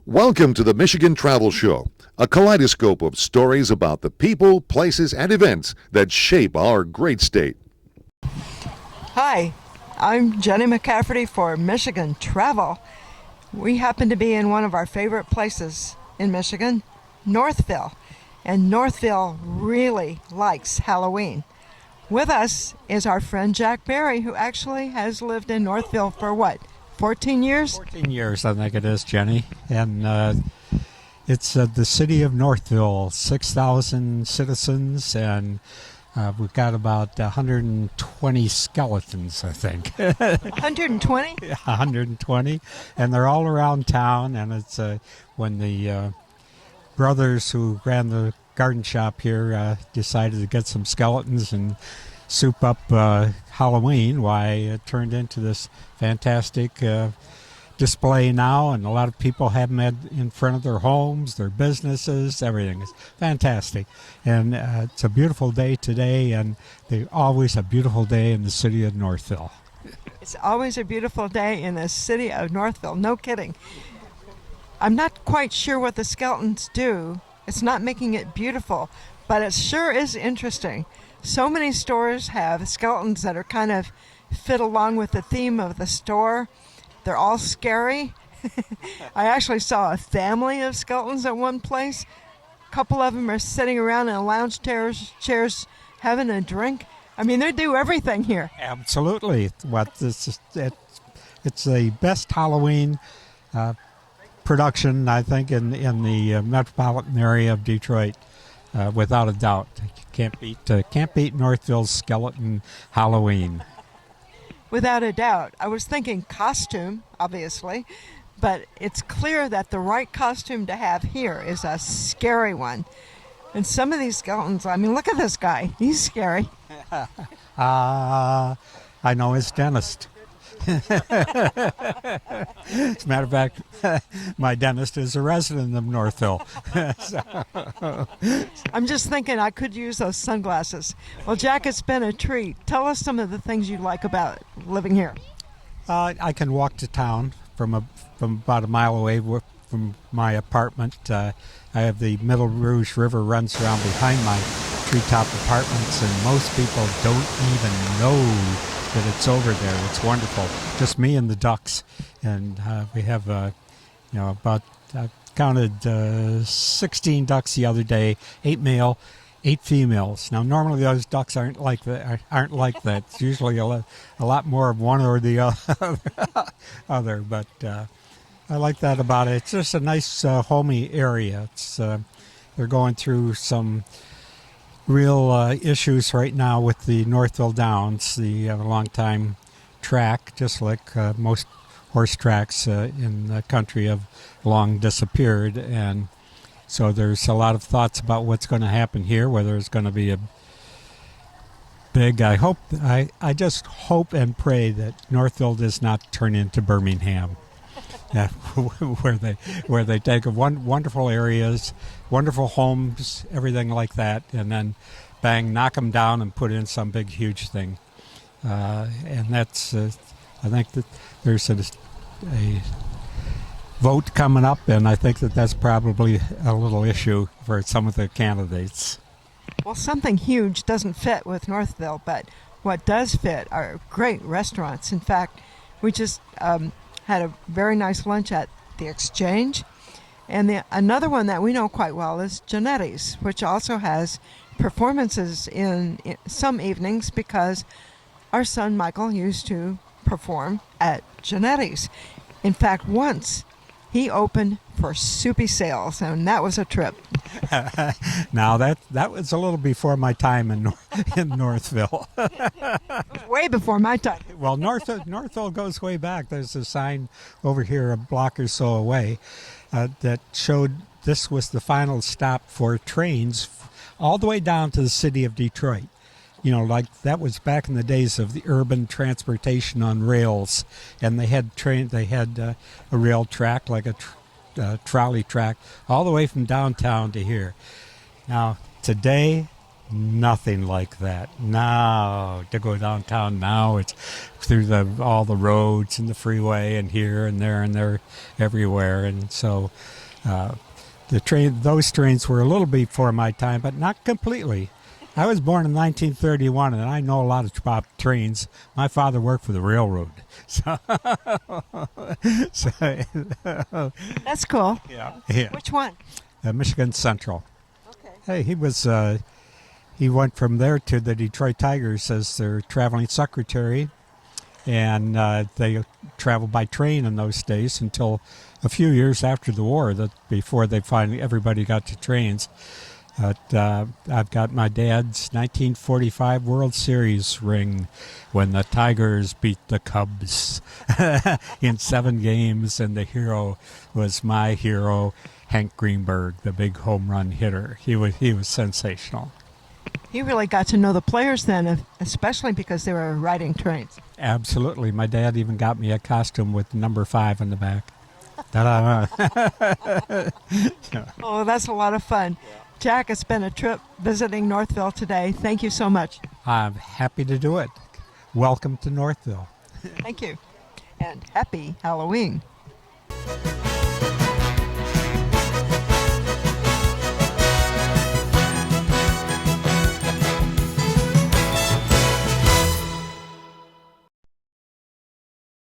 Welcome to the Michigan Travel Show, a kaleidoscope of stories about the people, places, and events that shape our great state. Hi, I'm Jennie McCafferty for Michigan Travel. We happen to be in one of our favorite places in Michigan, Northville. And Northville really likes Halloween. With us is our friend Jack Berry, who actually has lived in Northville for 14 years? 14 years, I think it is, Jenny. And it's the city of Northville, 6,000 citizens, and we've got about 120 skeletons, I think. 120? 120, and they're all around town, and it's when the brothers who ran the garden shop here decided to get some skeletons and soup up Halloween, why it turned into this fantastic display now, and a lot of people have them in front of their homes, their businesses, everything. It's fantastic. And it's a beautiful day today, and always a beautiful day in the city of Northville. It's always a beautiful day in the city of Northville, no kidding. I'm not quite sure what the skeletons do. It's not making it beautiful, but it sure is interesting. So many stores have skeletons that are kind of fit along with the theme of the store. They're all scary. I actually saw a family of skeletons at one place. A couple of them are sitting around in lounge chairs having a drink. I mean, they do everything here. Absolutely. It's the best Halloween production, I think, in the metropolitan area of Detroit, without a doubt. Can't beat Northville's skeleton Halloween. Without a doubt. I was thinking costume, obviously, but it's clear that the right costume to have here is a scary one. And some of these skeletons, I mean, look at this guy. He's scary. I know his dentist. As a matter of fact, my dentist is a resident of Northville. I'm just thinking I could use those sunglasses. Well, Jack, it's been a treat. Tell us some of the things you like about living here. I can walk to town from about a mile away from my apartment. I have the Middle Rouge River runs around behind my treetop apartments, and most people don't even know that it's over there. It's wonderful. Just me and the ducks, and we have about counted 16 ducks the other day, 8 male, 8 females. Now normally those ducks aren't like that. It's usually a lot more of one or the other. But I like that about it. It's just a nice homey area. It's they're going through some real issues right now with the Northville Downs, the long-time track, just like most horse tracks in the country have long disappeared. And so there's a lot of thoughts about what's going to happen here, whether it's going to be a big, I just hope and pray that Northville does not turn into Birmingham. Yeah, where they take wonderful areas, wonderful homes, everything like that, and then bang, knock them down and put in some big, huge thing. And that's, I think that there's a vote coming up, and I think that's probably a little issue for some of the candidates. Well, something huge doesn't fit with Northville, but what does fit are great restaurants. In fact, we just had a very nice lunch at the Exchange. And another one that we know quite well is Genetti's, which also has performances in some evenings because our son Michael used to perform at Genetti's. In fact, once he opened for Soupy Sales, and that was a trip. Now that was a little before my time in Northville. Way before my time. Well, Northville goes way back. There's a sign over here a block or so away that showed this was the final stop for trains all the way down to the city of Detroit. You know, like that was back in the days of the urban transportation on rails, and they had a rail track, like a trolley track, all the way from downtown to here. Now, today, nothing like that. Now, to go downtown now, it's through all the roads and the freeway and here and there everywhere. And so those trains were a little before my time, but not completely. I was born in 1931, and I know a lot about trains. My father worked for the railroad. So, That's cool. yeah. Which one? Michigan Central. Okay. Hey, he went from there to the Detroit Tigers as their traveling secretary, and they traveled by train in those days until a few years after the war, before everybody got to trains. I've got my dad's 1945 World Series ring when the Tigers beat the Cubs in 7 games, and the hero was my hero, Hank Greenberg, the big home run hitter. He was sensational. You really got to know the players then, especially because they were riding trains. Absolutely. My dad even got me a costume with number 5 on the back. Ta-da. Oh, that's a lot of fun. Jack, it's been a trip visiting Northville today. Thank you so much. I'm happy to do it. Welcome to Northville. Thank you. And happy Halloween.